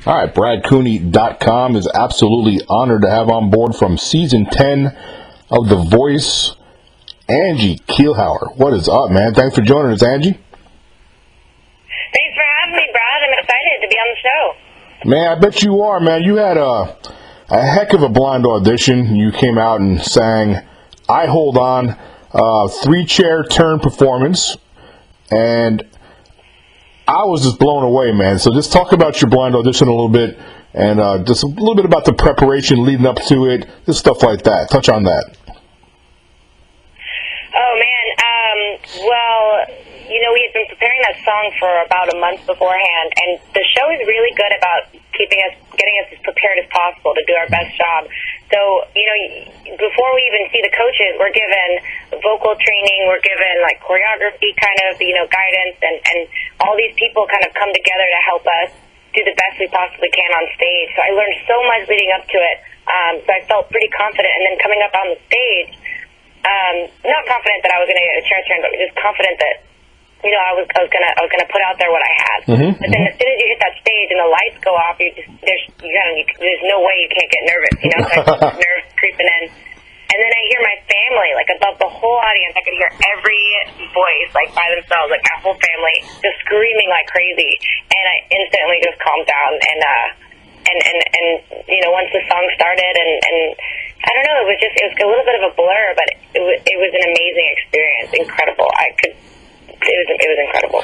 All right, BradCooney.com is absolutely honored to have on board from Season 10 of The Voice, Angie Keilhauer. What is up, man? Thanks for joining us, Angie. Thanks for having me, Brad. I'm excited to be on the show. Man, I bet you are, man. You had a heck of a blind audition. You came out and sang I Hold On, 3-chair turn performance, and I was just blown away, man. So just talk about your blind audition a little bit, and just a little bit about the preparation leading up to it, just stuff like that. Touch on that. Oh, man. Well, we had been preparing that song for about a month beforehand, and the show is really good about getting us as prepared as possible to do our best job. So, before we even see the coaches, we're given vocal training, we're given, choreography kind of, guidance, and all these people kind of come together to help us do the best we possibly can on stage. So I learned so much leading up to it, so I felt pretty confident. And then coming up on the stage, not confident that I was going to get a chair turn, but just confident that I was gonna put out there what I had. But then as soon as you hit that stage and the lights go off, there's no way you can't get nervous. So I felt nerves creeping in, and then I hear my family above the whole audience. I could hear every voice by themselves, my whole family just screaming like crazy, and I instantly just calmed down and once the song started and I don't know, it was a little bit of a blur, but it was an amazing experience, incredible. It was incredible.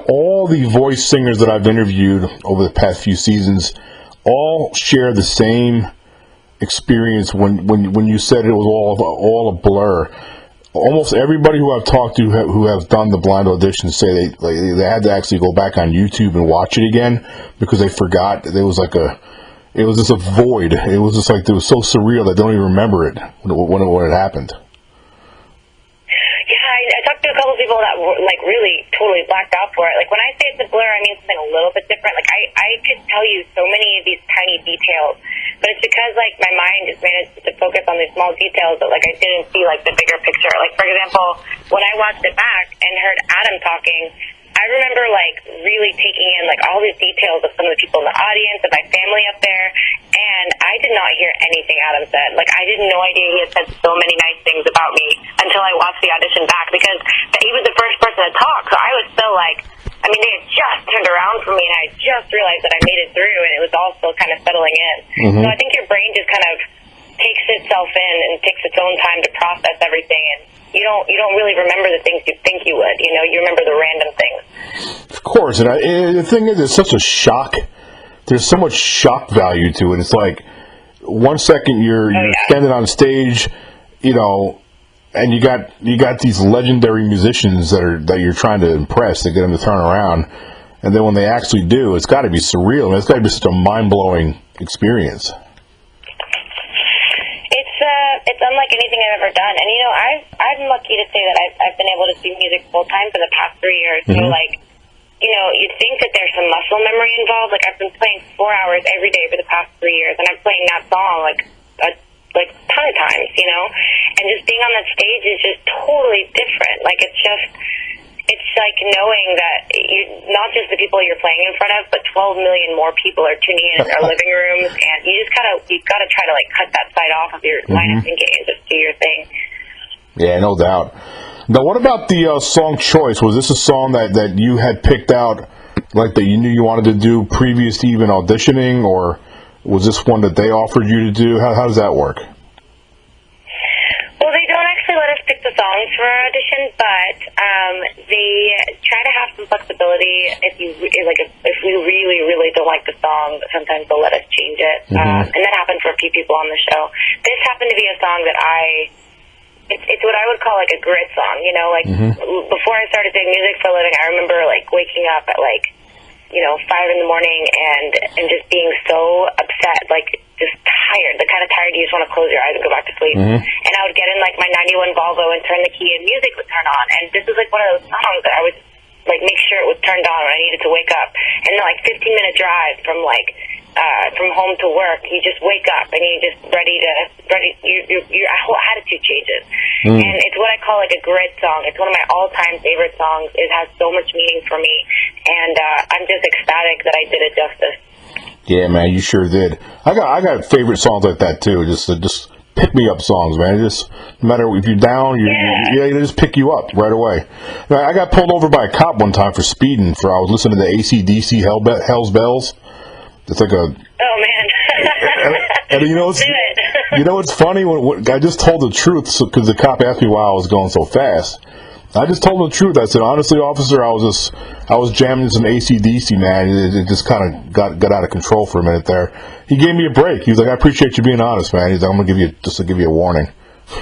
All the voice singers that I've interviewed over the past few seasons all share the same experience when you said it was all a blur. Almost everybody who I've talked to who have done the blind auditions say they had to actually go back on YouTube and watch it again because they forgot. It was just a void. It was just it was so surreal that they don't even remember it when it happened. I talked to a couple of people that were really totally blacked out for it. When I say it's a blur, I mean something a little bit different. I could tell you so many of these tiny details, but it's because my mind just managed to focus on these small details that I didn't see the bigger picture. For example, when I watched it back and heard Adam talking, I remember really taking in all these details of some of the people in the audience, of my family up there, and I did not hear anything Adam said. I had no idea he had said so many nice things about me until I watched the audition back, because he was the first person to talk. So I was still they had just turned around for me, and I just realized that I made it through, and it was all still kind of settling in. So I think your brain just kind of takes itself in and takes its own time to process everything, and you don't really remember the things you think you would. You remember the random things. Of course, and the thing is, it's such a shock. There's so much shock value to it. It's 1 second you're standing on stage, and you got these legendary musicians that you're trying to impress to get them to turn around, and then when they actually do, it's got to be surreal. It's got to be such a mind-blowing experience. It's unlike anything I've ever done, and I'm lucky to say that I've been able to do music full time for the past 3 years. So you'd think that there's some muscle memory involved. I've been playing 4 hours every day for the past 3 years, and I'm playing that song a ton of times, and just being on that stage is just totally different. It's knowing that not just the people you're playing in front of, but 12 million more people are tuning in our living rooms, and you gotta try to cut that side off of your line of thinking and just do your thing. Yeah, no doubt. Now, what about the song choice? Was this a song that you had picked out, that you knew you wanted to do previous to even auditioning, or was this one that they offered you to do? How does that work? Well, they don't actually let us pick the songs for our audition, but they try to have some flexibility. If we really, really don't like the song, sometimes they'll let us change it. And that happened for a few people on the show. This happened to be a song that it's what I would call a grit song. Before I started doing music for a living, I remember waking up at 5 in the morning and just being so upset, just tired, the kind of tired you just want to close your eyes and go back to sleep. And I would get in my 91 Volvo and turn the key and music would turn on. And this was one of those songs that I would make sure it was turned on when I needed to wake up. And then 15-minute drive from home to work, you just wake up and you're just your whole attitude changes. And it's what I call a grit song. It's one of my all-time favorite songs. It has so much meaning for me, and I'm just ecstatic that I did it justice. Yeah, man, you sure did. I got favorite songs like that too. Just pick me up songs, man. Just no matter if you're down, they just pick you up right away. Now, I got pulled over by a cop one time for speeding. I was listening to AC/DC Hell's Bells. It's like a. Oh man. and you know what's funny? When I just told the truth because the cop asked me why I was going so fast. I just told him the truth. I said, honestly, officer, I was jamming some AC/DC, man. It just kind of got out of control for a minute there. He gave me a break. He was like, I appreciate you being honest, man. He's like, I'm gonna give you a warning. I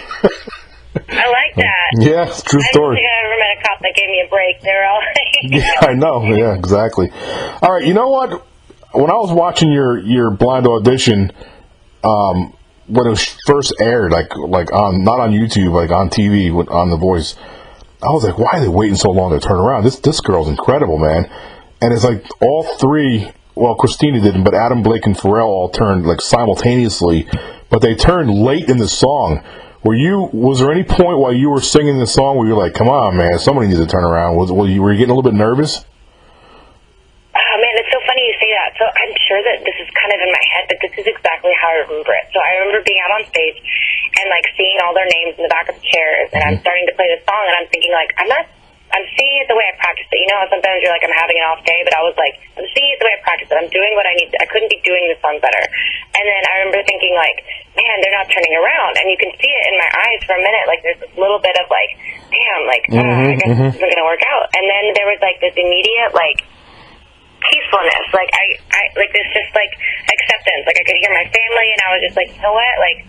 like that. Yeah, it's a true story. I don't think I ever met a cop that gave me a break. They were all like, yeah, I know. Yeah, exactly. All right, you know what? When I was watching your blind audition, when it was first aired, like on not on YouTube, like on TV on The Voice. I was like, why are they waiting so long to turn around? This girl's incredible, man. And it's like all three, well, Christina didn't, but Adam, Blake, and Pharrell all turned like simultaneously, but they turned late in the song. Was there any point while you were singing the song where you're like, come on, man, somebody needs to turn around? Were you getting a little bit nervous? Oh, man, it's so funny you say that. So I'm sure that this is kind of in my head, but this is exactly how I remember it. So I remember being out on stage and, like, seeing all their names in the back of the chairs, and I'm starting to play the song, and I'm thinking, like, I'm singing it the way I practiced it. You know how sometimes you're like, I'm having an off day, but I was like, I'm singing it the way I practiced it. I'm doing what I need to. I couldn't be doing the song better. And then I remember thinking, like, man, they're not turning around. And you can see it in my eyes for a minute. Like, there's this little bit of, like, damn, like, I guess this isn't going to work out. And then there was, like, this immediate, like, peacefulness. Like, I like, this just, like, acceptance. Like, I could hear my family, and I was just like, you know what? Like,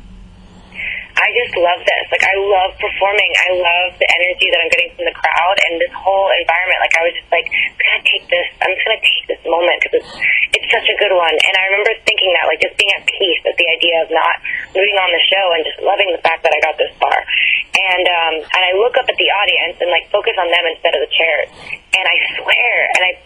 I just love this. Like, I love performing. I love the energy that I'm getting from the crowd and this whole environment. Like, I was just like, I'm just going to take this moment because it's such a good one. And I remember thinking that, like, just being at peace with the idea of not moving on the show and just loving the fact that I got this far. And I look up at the audience and, like, focus on them instead of the chairs. And I swear,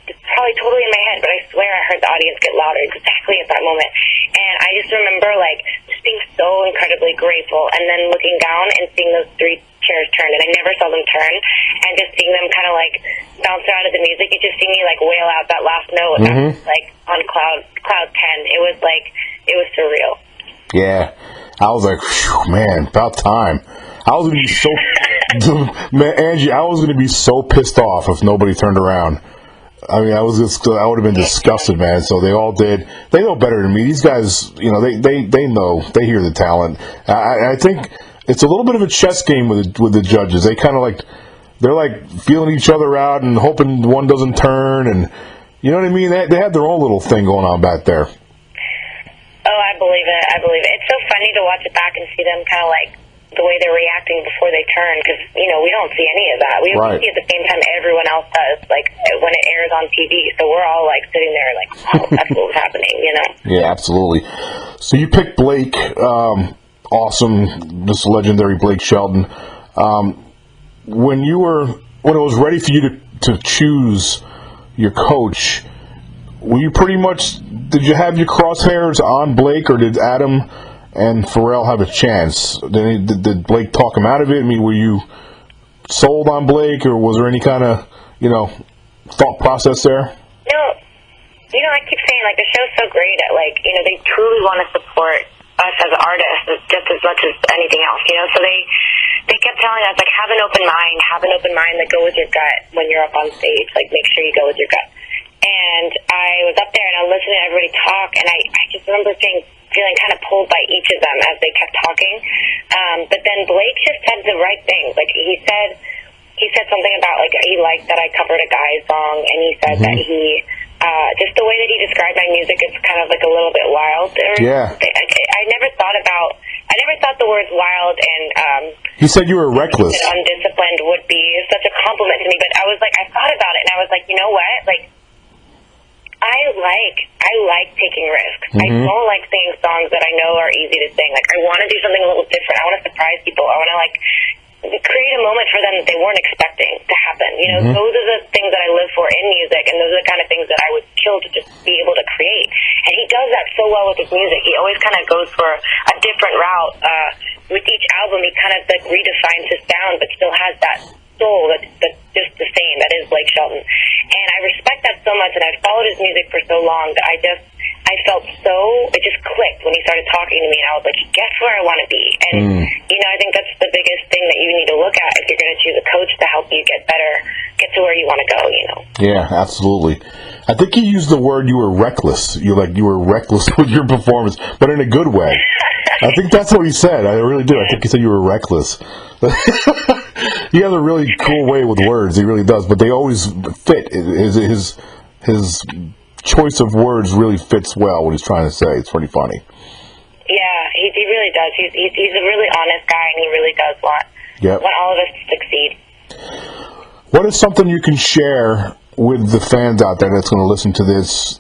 it's probably totally in my head, but I swear I heard the audience get louder exactly at that moment. And I just remember, like, just being so incredibly grateful. And then looking down and seeing those three chairs turn, and I never saw them turn, and just seeing them kind of like bounce around to the music. You just see me like wail out that last note, like on cloud 10. It was surreal. Yeah, I was like, man, about time. I was gonna be so, man, Angie. I was gonna be so pissed off if nobody turned around. I mean, I would have been disgusted, man. So they all did. They know better than me. These guys, you know, they know. They hear the talent. I think it's a little bit of a chess game with the judges. They kind of like, they're like feeling each other out and hoping one doesn't turn, and you know what I mean. They have their own little thing going on back there. Oh, I believe it. It's so funny to watch it back and see them kind of like the way they're reacting before they turn, because, you know, we don't see any of that. We see at the same time everyone else does, like, when it airs on TV. So we're all, like, sitting there like, oh, that's what was happening, you know? Yeah, absolutely. So you picked Blake, awesome, this legendary Blake Shelton. When it was ready for you to choose your coach, were you did you have your crosshairs on Blake, or did Adam and Pharrell have a chance? Did Blake talk him out of it? I mean, were you sold on Blake, or was there any kind of, you know, thought process there? No. You know, I keep saying, like, the show's so great at, like, you know, they truly want to support us as artists just as much as anything else, you know? So they kept telling us, like, have an open mind, like, go with your gut when you're up on stage. Like, make sure you go with your gut. And I was up there, and I was listening to everybody talk, and I just remember feeling kind of pulled by each of them as they kept talking. But then Blake just said the right things. Like, he said something about, like, he liked that I covered a guy's song, and he said that he, just the way that he described my music is kind of like a little bit wild. Yeah. I never thought the words wild and, he said you were reckless. Undisciplined would be such a compliment to me, but I was like, I thought about it, and I was like, you know what? Like, I like taking risks. I don't like singing songs that I know are easy to sing. Like, I want to do something a little different. I want to surprise people. I want to, like, create a moment for them that they weren't expecting to happen. You know, those are the things that I live for in music, and those are the kind of things that I would kill to just be able to create. And he does that so well with his music. He always kind of goes for a different route. With each album, he kind of, like, redefines his sound, but still has that soul that's just the same. That is Blake Shelton. And I respect that so much, and I've followed his music for so long that I I felt it just clicked when he started talking to me, and I was like, guess where I want to be. And, I think that's the biggest thing that you need to look at if you're going to choose a coach to help you get better, get to where you want to go, Yeah, absolutely. I think you used the word you were reckless. You were reckless with your performance, but in a good way. I think that's what he said. I really do. I think he said you were reckless. He has a really cool way with words. He really does, but they always fit. His choice of words really fits well what he's trying to say. It's pretty funny. Yeah, he really does. He's a really honest guy, and he really does want all of us to succeed. What is something you can share with the fans out there that's going to listen to this?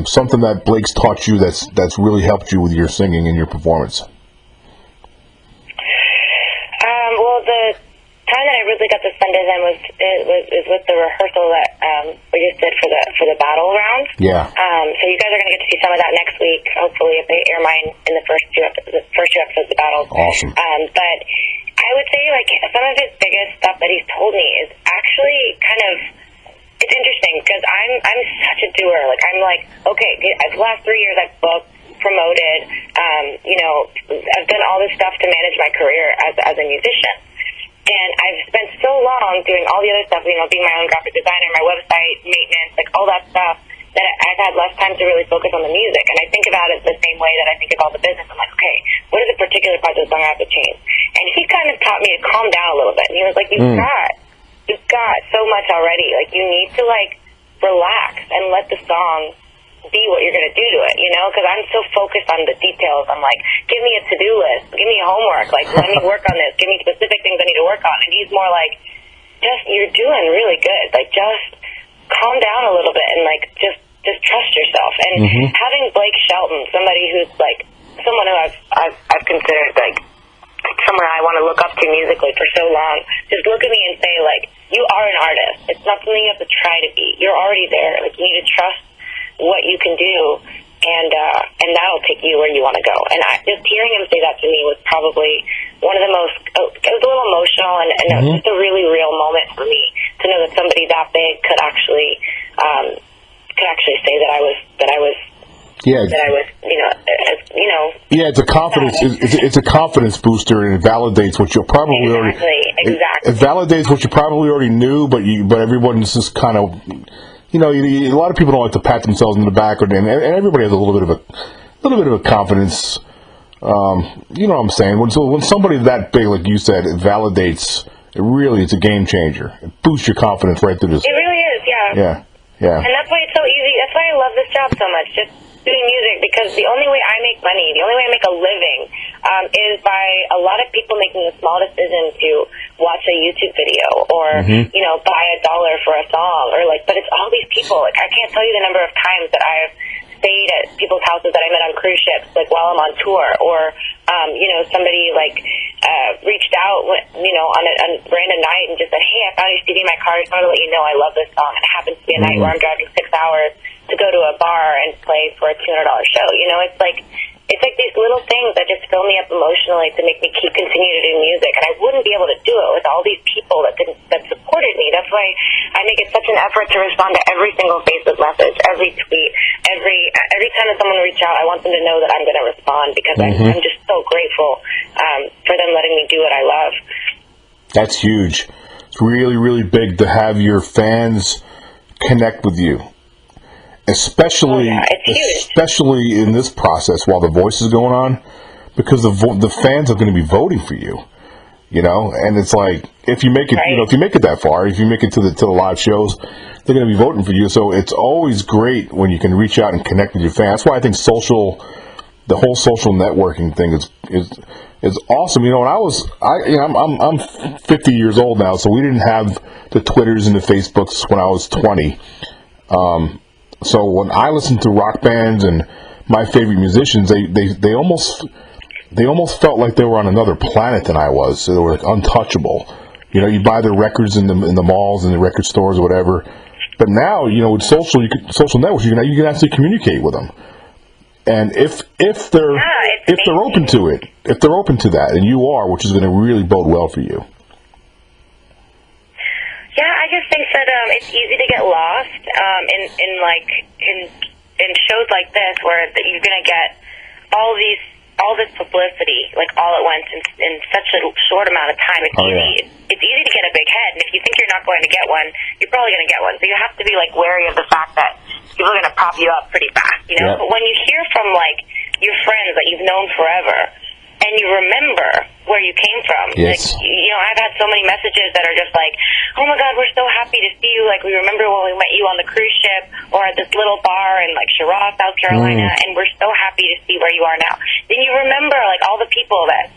Something that Blake's taught you that's really helped you with your singing and your performance. Well, the time that I really got to spend with him was with the rehearsal that we just did for the battle round. Yeah. So you guys are going to get to see some of that next week, hopefully, if they air mine in the first two episodes of the battle. Awesome. But I would say, some of his biggest stuff that he's told me is actually kind of, it's interesting because I'm such a doer. I'm like, okay, the last 3 years I've booked, promoted, I've done all this stuff to manage my career as a musician. And I've spent so long doing all the other stuff, being my own graphic designer, my website, maintenance, all that stuff, that I've had less time to really focus on the music. And I think about it the same way that I think about the business. I'm like, okay, what is a particular part of the song I have to change? And he kind of taught me to calm down a little bit. And he was like, you've got so much already. You need to, relax and let the song be what you're going to do to it, because I'm so focused on the details. I'm like, give me a to-do list, give me homework, let me work on this, give me specific things I need to work on. And he's more like, you're doing really good. Just calm down a little bit and just trust yourself. And having Blake Shelton, somebody who's someone who I've considered someone I want to look up to musically for so long, just look at me and say, you are an artist. It's not something you have to try to be. You're already there. You need to trust what you can do, and that'll take you where you want to go. And just hearing him say that to me was probably one of the most, it was a little emotional, and it was just a really real moment for me to know that somebody that big could actually say that I was yeah, it's a confidence. It's a confidence booster, and it validates what you probably already. Exactly. It validates what you probably already knew, but everyone's just kind of. A lot of people don't like to pat themselves in the back, and everybody has a little bit of a confidence. You know what I'm saying? When somebody that big, like you said, it validates. It's a game changer. It boosts your confidence right through this. It really is, yeah. Yeah. And that's why it's so easy. That's why I love this job so much. Just doing music, because the only way I make money, the only way I make a living, is by a lot of people making the small decision to watch a YouTube video or buy $1 for a song but it's all these people. I can't tell you the number of times that I've stayed at people's houses that I met on cruise ships while I'm on tour, or somebody reached out on a random night and just said, hey, I found your CD in my car, I just wanted to let you know I love this song. It happens to be a night where I'm driving 6 hours to go to a bar and play for a $200 show. It's these little things that just fill me up emotionally to make me continue to do music, and I wouldn't be able to do it with all these people that supported me. That's why I make it such an effort to respond to every single Facebook message, every tweet, every time that someone reaches out. I want them to know that I'm going to respond, because I'm just so grateful for them letting me do what I love. That's huge. It's really, really big to have your fans connect with you. Especially in this process while the voice is going on, because the fans are going to be voting for you, and it's if you make it, if you make it that far, if you make it to the live shows, they're going to be voting for you. So it's always great when you can reach out and connect with your fans. That's why I think the whole social networking thing is awesome. When I'm 50 years old now, so we didn't have the Twitters and the Facebooks when I was 20. So when I listen to rock bands and my favorite musicians, they almost felt like they were on another planet than I was. So they were untouchable. You buy their records in the malls and the record stores or whatever. But now, with social networks, you can actually communicate with them. And if they're open to it, if they're open to that, and you are, which is going to really bode well for you. Yeah, I just think that it's easy to get lost in in shows like this, where you're going to get all this publicity, like all at once in such a short amount of time, it's easy. Yeah. It's easy to get a big head, and if you think you're not going to get one, you're probably going to get one. So you have to be like wary of the fact that people are going to prop you up pretty fast, you know. Yeah. But when you hear from like your friends that you've known forever, and you remember where you came from. Yes. Like, you know, I've had so many messages that are just like, oh my God, we're so happy to see you. Like, we remember when we met you on the cruise ship or at this little bar in, like, Sherrod, South Carolina, and we're so happy to see where you are now. Then you remember, like, all the people that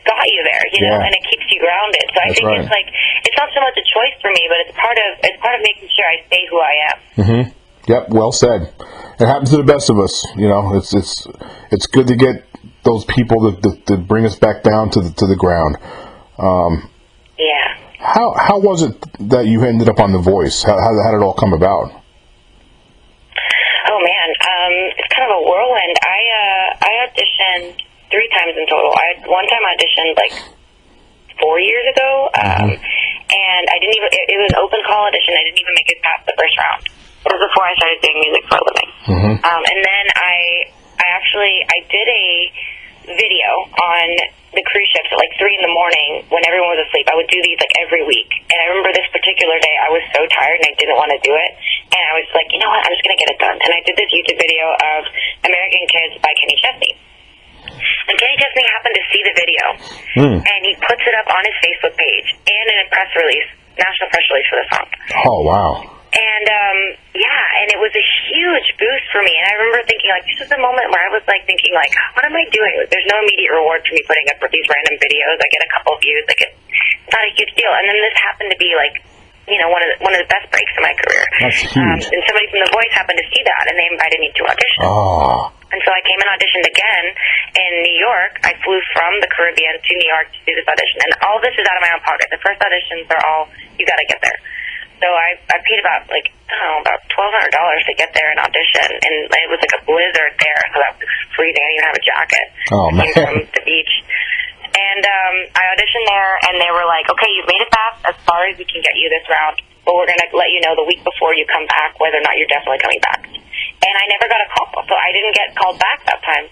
got you there, you know, and it keeps you grounded. So I think it's like, it's not so much a choice for me, but it's part of making sure I stay who I am. Mm-hmm. Yep, well said. It happens to the best of us, you know. It's good to get those people that bring us back down to the ground. Yeah. How was it that you ended up on The Voice? How did it all come about? Oh man, it's kind of a whirlwind. I auditioned 3 times in total. I one time auditioned like 4 years ago, and I didn't even. It was an open call audition. I didn't even make it past the first round. It was before I started doing music for a living. And then I did a video on the cruise ships at like 3 a.m. when everyone was asleep. I would do these like every week. And I remember this particular day I was so tired and I didn't want to do it. And I was like, you know what, I'm just going to get it done. And I did this YouTube video of American Kids by Kenny Chesney. And Kenny Chesney happened to see the video. And he puts it up on his Facebook page and in a press release, national press release for the song. Oh, wow. And, and it was a huge boost for me. And I remember thinking, like, this was a moment where I was, like, thinking, like, what am I doing? There's no immediate reward for me putting up with these random videos. I get a couple of views. Like, it's not a huge deal. And then this happened to be, like, you know, one of the best breaks in my career. That's huge. And somebody from The Voice happened to see that, and they invited me to audition. Oh. And so I came and auditioned again in New York. I flew from the Caribbean to New York to do this audition. And all this is out of my own pocket. The first auditions are all, you got to get there. So I paid about $1,200 to get there and audition, and it was like a blizzard there, so that was freezing. I didn't even have a jacket. Oh, man. I came from the beach. And I auditioned there, and they were like, okay, you've made it fast as far as we can get you this round, but we're going to let you know the week before you come back whether or not you're definitely coming back. And I never got a call, so I didn't get called back that time.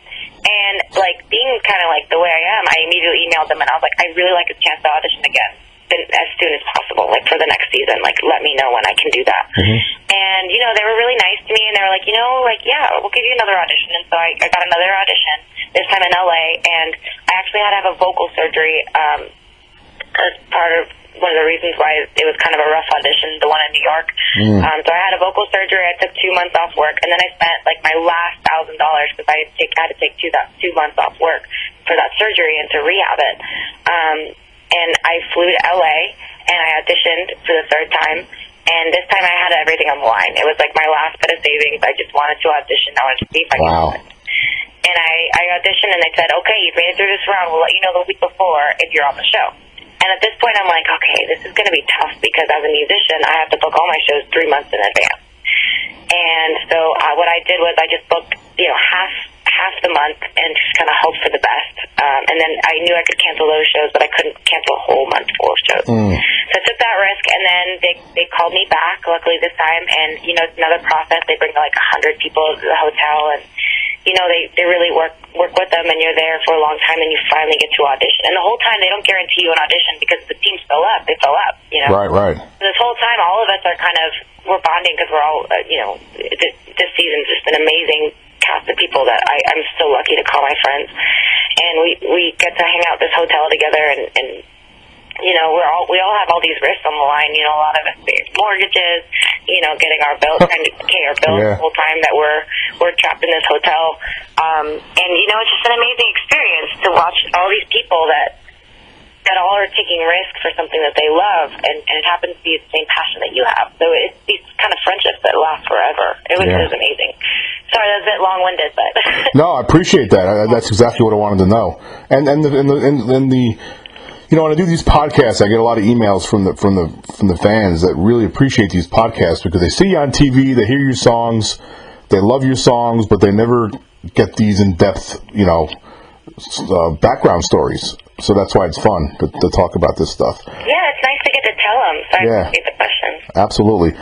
And, like, being kind of like the way I am, I immediately emailed them, and I was like, I'd really like a chance to audition again as soon as possible, like for the next season, like let me know when I can do that. And, you know, they were really nice to me, and they were like, you know, like, yeah, we'll give you another audition. And so I got another audition, this time in LA, and I actually had to have a vocal surgery as part of one of the reasons why it was kind of a rough audition, the one in New York. So I had a vocal surgery. I took 2 months off work, and then I spent like my last $1,000 because I had to take 2 months off work for that surgery and to rehab it. And I flew to LA, and I auditioned for the 3rd time, and this time I had everything on the line. It was like my last bit of savings. I just wanted to audition. I wanted to see if I could do it. And I auditioned, and they said, okay, you've made it through this round. We'll let you know the week before if you're on the show. And at this point, I'm like, okay, this is going to be tough because as a musician, I have to book all my shows 3 months in advance. And so what I did was I just booked, you know, half the month and just kind of hope for the best. And then I knew I could cancel those shows, but I couldn't cancel a whole month full of shows. So I took that risk, and then they called me back, luckily this time. And, you know, it's another process. They bring like 100 people to the hotel, and, you know, they really work with them, and you're there for a long time, and you finally get to audition. And the whole time, they don't guarantee you an audition because the teams fill up. They fill up, you know. Right. This whole time, all of us are kind of, we're bonding because we're all, you know, this season's just an amazing cast of people that I'm so lucky to call my friends. And we get to hang out at this hotel together, and you know, we all have all these risks on the line. You know, a lot of us pay mortgages, you know, getting our bills, trying to pay our bills the whole time that we're trapped in this hotel. And you know, it's just an amazing experience to watch all these people that all are taking risks for something that they love, and it happens to be the same passion that you have. So it's these kind of friendships that last forever. It was amazing. Sorry, that was a bit long-winded, but no, I appreciate that. That's exactly what I wanted to know. And the you know, when I do these podcasts, I get a lot of emails from the fans that really appreciate these podcasts because they see you on TV, they hear your songs, they love your songs, but they never get these in-depth, you know, background stories. So that's why it's fun to talk about this stuff. Yeah, it's nice to get to tell them. So I appreciate the questions. Absolutely.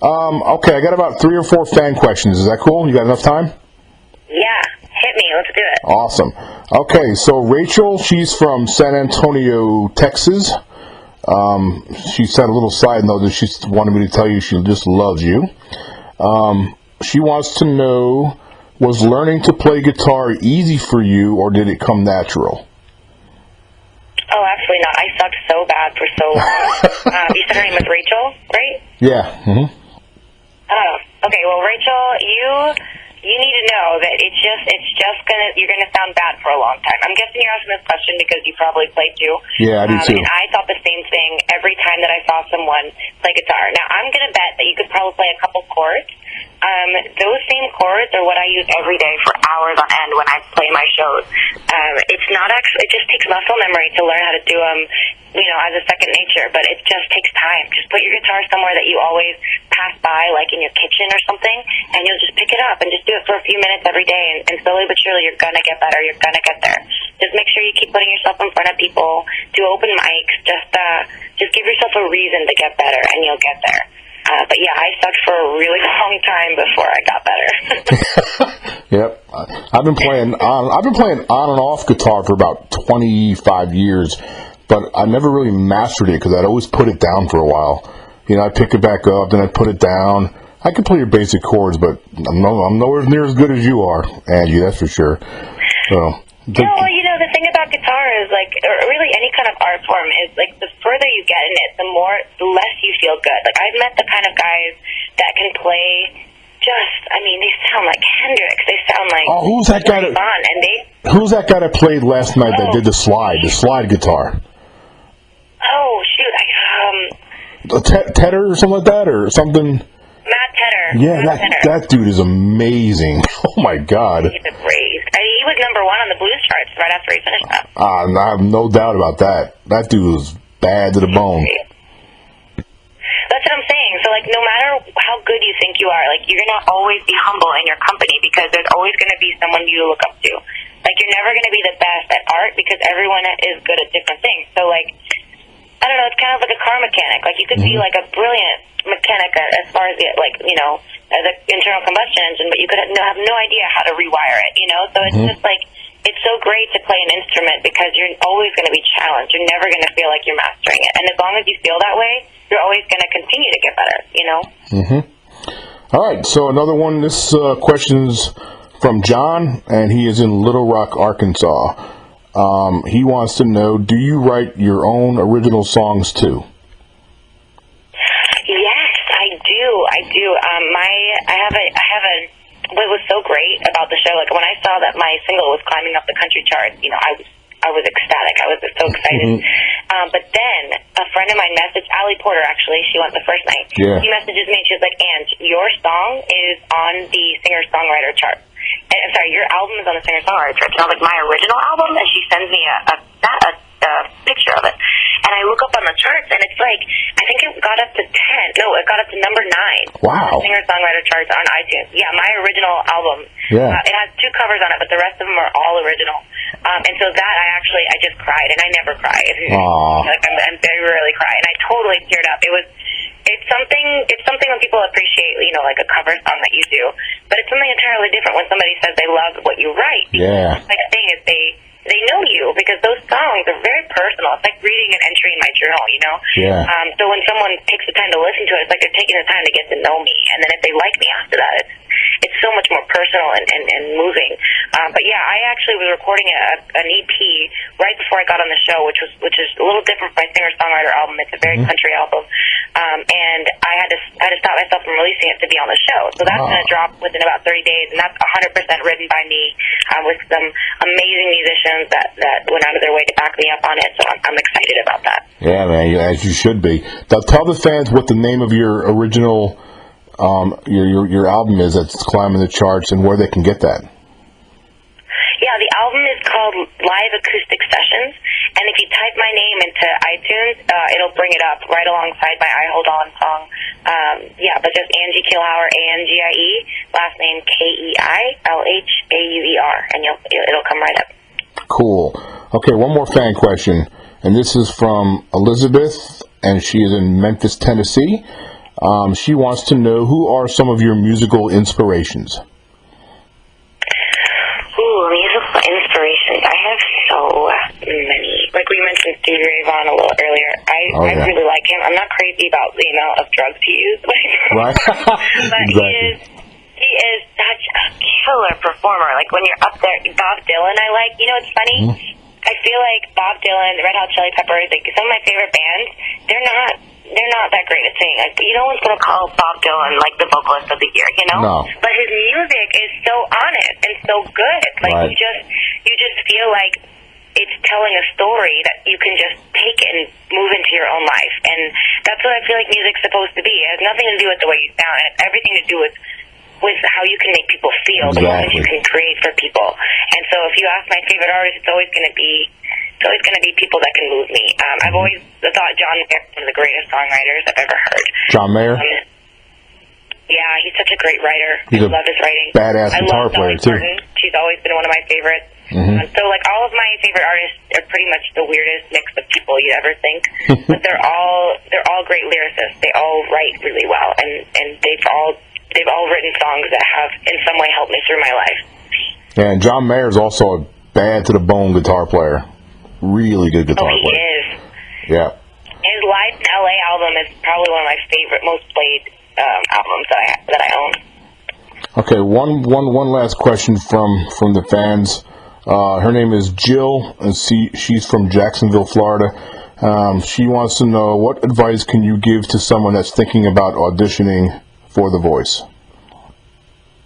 Okay, I got about 3 or 4 fan questions. Is that cool? You got enough time? Yeah, hit me. Let's do it. Awesome. Okay, so Rachel, she's from San Antonio, Texas. She said a little side note that she wanted me to tell you she just loves you. She wants to know, was learning to play guitar easy for you, or did it come natural? Oh, absolutely not. I sucked so bad for so long. You said her name was Rachel, right? Yeah. Mm-hmm. Oh, okay. Well, Rachel, you need to know that you're gonna sound bad for a long time. I'm guessing you're asking this question because you probably played too. Yeah, I do too. And I thought the same thing every time that I saw someone play guitar. Now, I'm gonna bet that you could probably play a couple chords. Those same chords are what I use every day for hours on end when I play my shows. It's not actually, it just takes muscle memory to learn how to do them, as a second nature, but it just takes time. Just put your guitar somewhere that you always pass by, like in your kitchen or something, and you'll just pick it up and just do it for a few minutes every day, and slowly but surely you're gonna get better, you're gonna get there. Just make sure you keep putting yourself in front of people, do open mics, just give yourself a reason to get better, and you'll get there. But yeah, I sucked for a really long time before I got better. Yep, I've been playing on and off guitar for about 25 years, but I never really mastered it because I'd always put it down for a while. I'd pick it back up, then I'd put it down. I can play your basic chords, but I'm nowhere near as good as you are, Angie. That's for sure. So. The thing about guitar is, or really any kind of art form is, the further you get in it, the less you feel good. I've met the kind of guys that can play they sound like Hendrix. They sound like who's that guy? Who's that guy that played last night that did the slide guitar? Oh, shoot. Tedder or something like that, or something? Matt Tedder. Yeah, that dude is amazing. Oh, my God. He's a raised. He was number 1 on the blues charts right after he finished up. I have no doubt about that. That dude was bad to the bone. That's what I'm saying. So, no matter how good you think you are, you're going to always be humble in your company because there's always going to be someone you look up to. You're never going to be the best at art because everyone is good at different things. So, I don't know, it's kind of like a car mechanic. You could be, a brilliant mechanic as far as, as an internal combustion engine, but you could have no idea how to rewire it, So it's just, it's so great to play an instrument because you're always going to be challenged. You're never going to feel like you're mastering it. And as long as you feel that way, you're always going to continue to get better, All right, so another one. This question's from John, and he is in Little Rock, Arkansas. He wants to know, do you write your own original songs too? Yes, I do. What was so great about the show, when I saw that my single was climbing up the country charts, I was ecstatic. I was so excited. But then a friend of mine messaged, Allie Porter, actually, she went the first night. Yeah. She messages me and she was like, Ange, your song is on the singer-songwriter chart. I'm sorry, your album is on the singer-songwriter chart. And I was like, my original album? And she sends me a picture of it. And I look up on the charts, and it's I think it got up to 10. No, it got up to number 9. Wow. On the singer-songwriter charts on iTunes. Yeah, my original album. Yeah. It has 2 covers on it, but the rest of them are all original. And so that I just cried, and I never cry. I very rarely cry, and I totally teared up. It's something when people appreciate, a cover song that you do, but it's something entirely different when somebody says they love what you write. Yeah. The thing is they know you because those songs are very personal. It's like reading an entry in my journal, Yeah. So when someone takes the time to listen to it, it's like they're taking the time to get to know me, and then if they like me after that, it's so much more personal and moving. But yeah, I actually was recording an EP right before I got on the show, which is a little different from my singer-songwriter album. It's a very country album, and I had to stop myself from releasing it to be on the show. So that's going to drop within about 30 days, and that's 100% written by me with some amazing musicians that went out of their way to back me up on it. So I'm excited about that. Yeah, man, as you should be. Now, tell the fans what the name of your original your album is that's climbing the charts and where they can get that. Yeah, the album is called Live Acoustic Sessions, and if you type my name into iTunes, it'll bring it up right alongside my I Hold On song. But just Angie Keilhauer, A-N-G-I-E, last name Keilhauer, and it'll come right up. Cool. Okay, one more fan question, and this is from Elizabeth, and she is in Memphis, Tennessee. She wants to know, who are some of your musical inspirations? Ooh, musical inspirations. I have so many. Like we mentioned Stevie Ray Vaughan a little earlier. I really like him. I'm not crazy about the amount of drugs he used. Right. But Exactly. he is such a killer performer. Like when you're up there, Bob Dylan I like. You know, it's funny. Mm-hmm. I feel like Bob Dylan, Red Hot Chili Peppers, like some of my favorite bands, they're not that great at singing. Like, no one's gonna call Bob Dylan like the vocalist of the year, you know? No. But his music is so honest and so good. Like Right. you just feel like it's telling a story that you can just take it and move into your own life. And that's what I feel like music's supposed to be. It has nothing to do with the way you sound. It has everything to do with how you can make people feel, the moments you can create for people. And so if you ask my favorite artist, it's always going to be people that can move me. I've always thought John Mayer is one of the greatest songwriters I've ever heard. John Mayer? Yeah, he's such a great writer. He's I love his writing. badass guitar player, too. Martin. She's always been one of my favorites. Mm-hmm. So, like, all of my favorite artists are pretty much the weirdest mix of people you'd ever think. But they're all great lyricists. They all write really well, and they've all written songs that have in some way helped me through my life. Yeah, and John Mayer's also a bad to the bone guitar player. Really good guitar He player. is. Yeah. His Live in LA album is probably one of my favorite, most played albums that I own. Okay, one last question from the fans. Her name is Jill, and she's from Jacksonville, Florida. She wants to know, what advice can you give to someone that's thinking about auditioning for The Voice?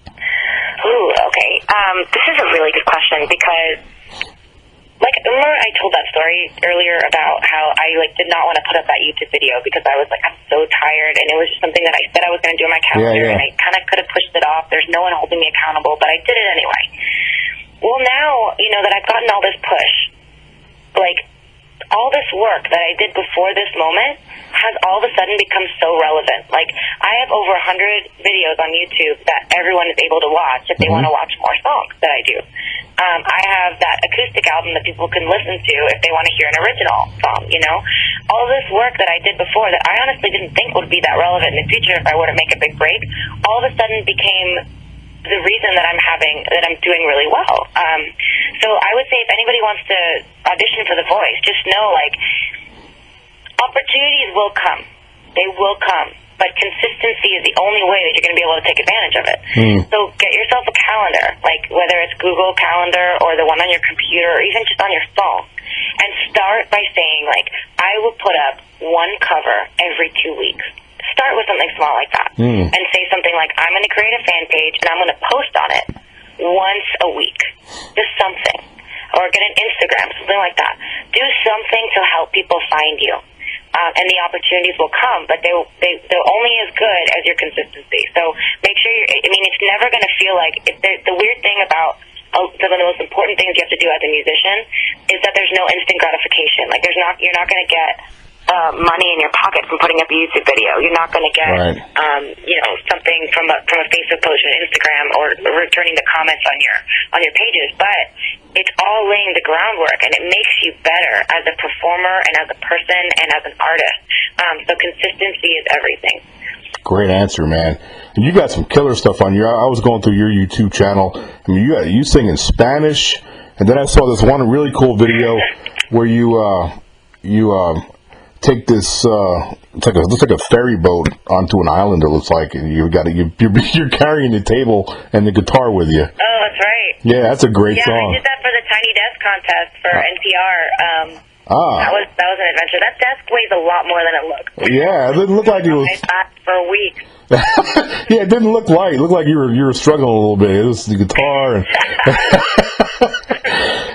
Ooh, okay. This is a really good question because, like, remember I told that story earlier about how I did not want to put up that YouTube video because I was I'm so tired, and it was just something that I said I was going to do on my calendar, and I kind of could have pushed it off. There's no one holding me accountable, but I did it anyway. Well, now, that I've gotten all this push, all this work that I did before this moment has all of a sudden become so relevant. Like, I have over 100 videos on YouTube that everyone is able to watch if they want to watch more songs that I do. I have that acoustic album that people can listen to if they want to hear an original song, All this work that I did before that I honestly didn't think would be that relevant in the future if I were to make a big break, all of a sudden became the reason that I'm doing really well. So I would say if anybody wants to audition for The Voice, just know, opportunities will come. They will come. But consistency is the only way that you're going to be able to take advantage of it. So get yourself a calendar, whether it's Google Calendar or the one on your computer or even just on your phone. And start by saying, I will put up one cover every 2 weeks. Start with something small like that. And say something like, I'm going to create a fan page and I'm going to post on it once a week. Just something. Or get an Instagram, something like that. Do something to help people find you. And the opportunities will come, but they're only as good as your consistency. So make sure it's never going to feel like, the weird thing about some of the most important things you have to do as a musician is that there's no instant gratification. You're not going to get money in your pocket from putting up a YouTube video. You're not going to get, something from a Facebook post or Instagram or returning the comments on your pages. But it's all laying the groundwork, and it makes you better as a performer and as a person and as an artist. So consistency is everything. Great answer, man. And you got some killer stuff on your. I was going through your YouTube channel. I mean, you sing in Spanish, and then I saw this one really cool video where you take this it looks like a ferry boat onto an island. It looks like, and you're carrying the table and the guitar with you. Oh, that's right. Yeah, that's a great song. Yeah, I did that for the Tiny Desk contest for NPR. That was an adventure. That desk weighs a lot more than it looks. Yeah, it didn't look like it was. I sat for a week. Yeah, it didn't look light. It looked like you were struggling a little bit. It was the guitar.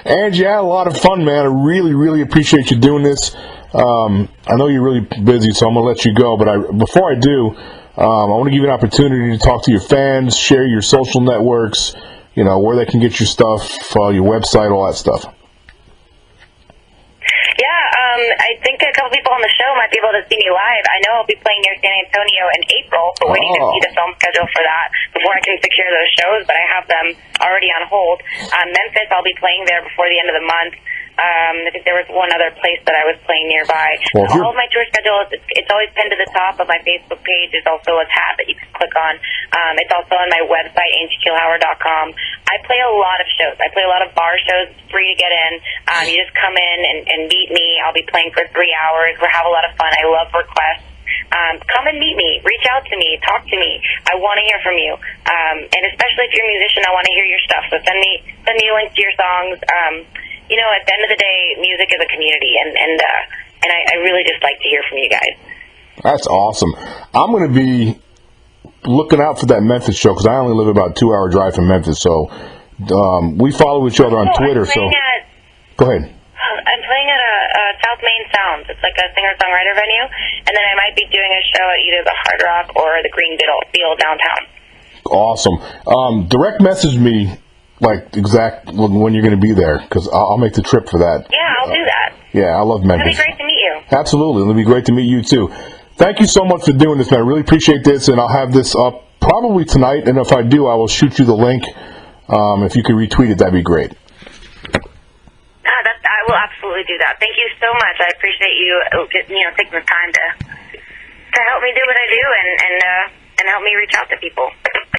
Angie, I had a lot of fun, man. I really, really appreciate you doing this. I know you're really busy, so I'm going to let you go. But before I do, I want to give you an opportunity to talk to your fans, share your social networks, where they can get your stuff, your website, all that stuff. I think a couple people on the show might be able to see me live. I know I'll be playing near San Antonio in April, but waiting to see the film schedule for that before I can secure those shows, but I have them already on hold. Memphis, I'll be playing there before the end of the month. I think there was one other place that I was playing nearby. Well, all of my tour schedules, it's always pinned to the top of my Facebook page. There's also a tab that you can click on. It's also on my website, angiekeilhauer.com. I play a lot of shows. I play a lot of bar shows. It's free to get in. You just come in and meet me. I'll be playing for 3 hours. We'll have a lot of fun. I love requests. Come and meet me. Reach out to me. Talk to me. I want to hear from you. And especially if you're a musician, I want to hear your stuff. So send me a link to your songs. You know, at the end of the day, music is a community, and I really just like to hear from you guys. That's awesome. I'm going to be looking out for that Memphis show because I only live about a 2-hour drive from Memphis. So we follow each other on Twitter. Go ahead. I'm playing at a South Main Sounds. It's like a singer-songwriter venue, and then I might be doing a show at either the Hard Rock or the Green Field downtown. Awesome. Direct message me, like, exact when you're going to be there, because I'll make the trip for that. Yeah, I'll do that. Yeah, I love Memphis. It'll be great to meet you. Absolutely. It'll be great to meet you, too. Thank you so much for doing this, man. I really appreciate this, and I'll have this up probably tonight, and if I do, I will shoot you the link. If you could retweet it, that'd be great. I will absolutely do that. Thank you so much. I appreciate you taking the time to help me do what I do and help me reach out to people.